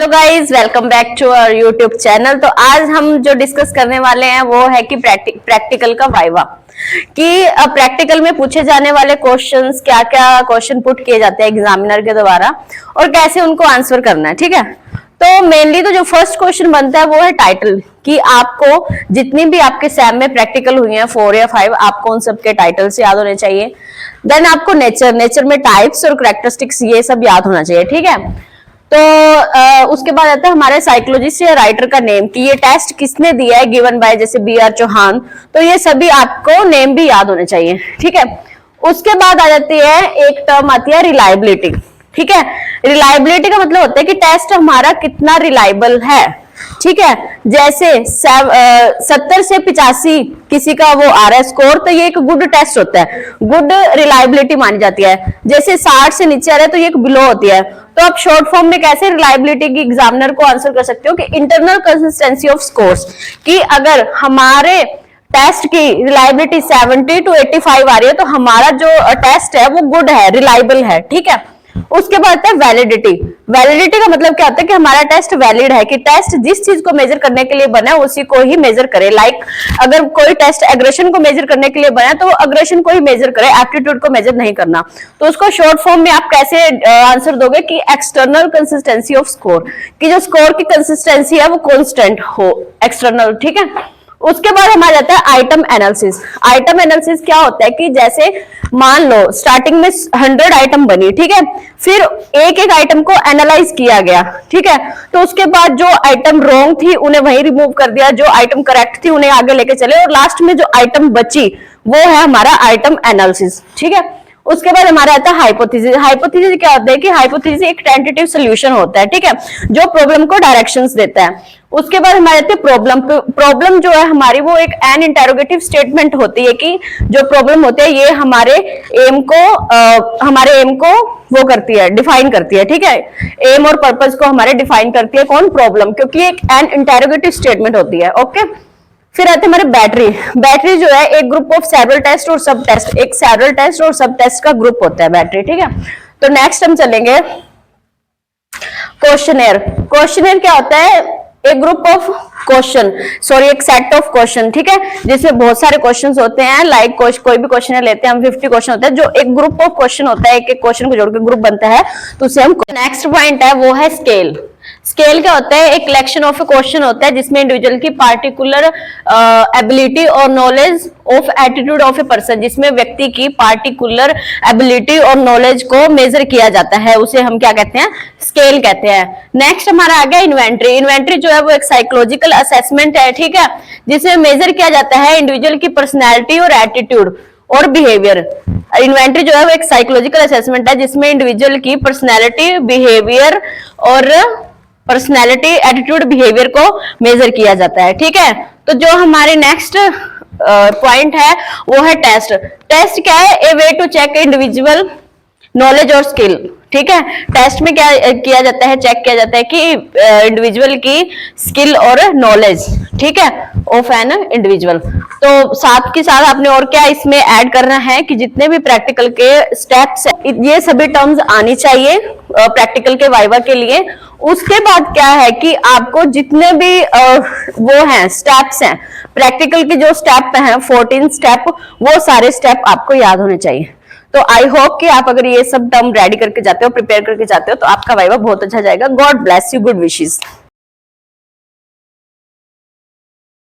Hello guys, welcome back to our YouTube channel. तो आज हम जो डिस्कस करने वाले हैं वो है कि प्रैक्टिकल का वाइवा, कि प्रैक्टिकल में पूछे जाने वाले क्वेश्चंस, क्या क्या क्वेश्चन पुट किए जाते हैं एग्जामिनर के द्वारा और कैसे उनको आंसर करना है। ठीक है, तो मेनली तो जो फर्स्ट क्वेश्चन बनता है वो है टाइटल, कि आपको जितनी भी आपके सैम में प्रैक्टिकल हुई हैं 4 या 5, आपको उन सबके टाइटल से याद होने चाहिए। देन आपको नेचर में टाइप्स और कैरेक्टरिस्टिक्स ये सब याद होना चाहिए। ठीक है, तो उसके बाद आता है हमारे साइकोलॉजिस्ट या राइटर का नेम, कि ये टेस्ट किसने दिया है, गिवन बाय जैसे B.R. चौहान। तो ये सभी आपको नेम भी याद होने चाहिए। ठीक है, उसके बाद आ जाती है एक टर्म आती है रिलायबिलिटी। ठीक है, रिलायबिलिटी का मतलब होता है कि टेस्ट हमारा कितना रिलायबल है। ठीक है, जैसे 70 से 85 किसी का वो आ रहा है स्कोर, तो ये एक गुड टेस्ट होता है, गुड रिलायबिलिटी मानी जाती है। जैसे 60 से नीचे आ रहा है तो ये एक बिलो होती है। तो आप शॉर्ट फॉर्म में कैसे रिलायबिलिटी की एग्जामिनर को आंसर कर सकते हो कि इंटरनल कंसिस्टेंसी ऑफ स्कोर्स, कि अगर हमारे टेस्ट की रिलायबिलिटी 70 to 85 आ रही है तो हमारा जो टेस्ट है वो गुड है, रिलायबल है। ठीक है, उसके बाद है वैलिडिटी। वैलिडिटी का मतलब क्या होता है कि हमारा टेस्ट वैलिड है, कि टेस्ट जिस चीज को मेजर करने के लिए बना है उसी को ही मेजर करे। लाइक अगर कोई टेस्ट एग्रेशन को मेजर करने के लिए बना है तो वो एग्रेशन को ही मेजर करे, एप्टीट्यूड को मेजर नहीं करना। तो उसको शॉर्ट फॉर्म में आप कैसे आंसर दोगे कि एक्सटर्नल कंसिस्टेंसी ऑफ स्कोर, कि जो स्कोर की कंसिस्टेंसी है वो कॉन्स्टेंट हो, एक्सटर्नल। ठीक है, उसके बाद हमारा जाता है आइटम एनालिसिस। आइटम एनालिसिस क्या होता है कि जैसे मान लो स्टार्टिंग में 100 आइटम बनी, ठीक है, फिर एक एक आइटम को एनालाइज किया गया। ठीक है, तो उसके बाद जो आइटम रॉन्ग थी उन्हें वहीं रिमूव कर दिया, जो आइटम करेक्ट थी उन्हें आगे लेके चले, और लास्ट में जो आइटम बची वो है हमारा आइटम एनालिसिस। ठीक है, उसके बाद हमारा आता है हाइपोथेसिस। हाइपोथेसिस क्या होता है कि हाइपोथेसिस एक टेंटेटिव सोल्यूशन होता है। ठीक है, जो प्रॉब्लम को डायरेक्शंस देता है। उसके बाद हमारे आते हैं प्रॉब्लम। प्रॉब्लम जो है हमारी वो एक एन इंटेरोगेटिव स्टेटमेंट होती है, कि जो प्रॉब्लम होती है ये हमारे एम को वो करती है, डिफाइन करती है। ठीक है, एम और पर्पस को हमारे डिफाइन करती है कौन, प्रॉब्लम, क्योंकि एक एन इंटेरोगेटिव स्टेटमेंट होती है। ओके, फिर आते हमारे बैटरी। बैटरी जो है एक ग्रुप ऑफ सेवरल टेस्ट और सब टेस्ट, एक सेवरल टेस्ट और सब टेस्ट का ग्रुप होता है बैटरी। ठीक है, तो नेक्स्ट हम चलेंगे क्वेश्चनेयर। क्वेश्चनेयर क्या होता है, एक ग्रुप ऑफ क्वेश्चन, सॉरी एक सेट ऑफ क्वेश्चन। ठीक है, जिसमें बहुत सारे क्वेश्चंस होते हैं, लाइक कोई भी क्वेश्चन लेते हैं हम 50 क्वेश्चन होते हैं, जो एक ग्रुप ऑफ क्वेश्चन होता है, एक एक क्वेश्चन को जोड़ के ग्रुप बनता है, तो उसे हम। नेक्स्ट पॉइंट है वो है स्केल। स्केल क्या होता है, एक कलेक्शन ऑफ क्वेश्चन होता है जिसमें इंडिविजुअल की पार्टिकुलर एबिलिटी और knowledge of attitude of a person, जिसमें व्यक्ति की पार्टिकुलर एबिलिटी और नॉलेज को मेजर किया जाता है, उसे हम क्या कहते हैं, स्केल कहते हैं। नेक्स्ट हमारा आ गया इन्वेंट्री। इन्वेंट्री जो है वो एक साइकोलॉजिकल असेसमेंट है। ठीक है, जिसमें मेजर किया जाता है इंडिविजुअल की पर्सनैलिटी और एटीट्यूड और बिहेवियर। इन्वेंट्री जो है वो एक साइकोलॉजिकल असेसमेंट है जिसमें इंडिविजुअल की पर्सनैलिटी, बिहेवियर और पर्सनैलिटी, एटीट्यूड, बिहेवियर को मेजर किया जाता है। ठीक है, तो जो हमारे नेक्स्ट पॉइंट है वो है टेस्ट। टेस्ट क्या है, a way to check individual knowledge और स्किल। ठीक है, टेस्ट में क्या किया जाता है, चेक किया जाता है कि इंडिविजुअल की स्किल और नॉलेज, ठीक है, ऑफ एन इंडिविजुअल। तो साथ के साथ आपने और क्या इसमें ऐड करना है कि जितने भी प्रैक्टिकल के स्टेप्स ये सभी टर्म्स आनी चाहिए प्रैक्टिकल के वाइवा के लिए। उसके बाद क्या है कि आपको जितने भी वो हैं स्टेप्स हैं प्रैक्टिकल के, जो स्टेप हैं 14 स्टेप, वो सारे स्टेप आपको याद होने चाहिए। तो आई होप कि आप अगर ये सब टर्म रेडी करके जाते हो, प्रिपेयर करके जाते हो, तो आपका वाइवा बहुत अच्छा जाएगा। God bless you, good wishes.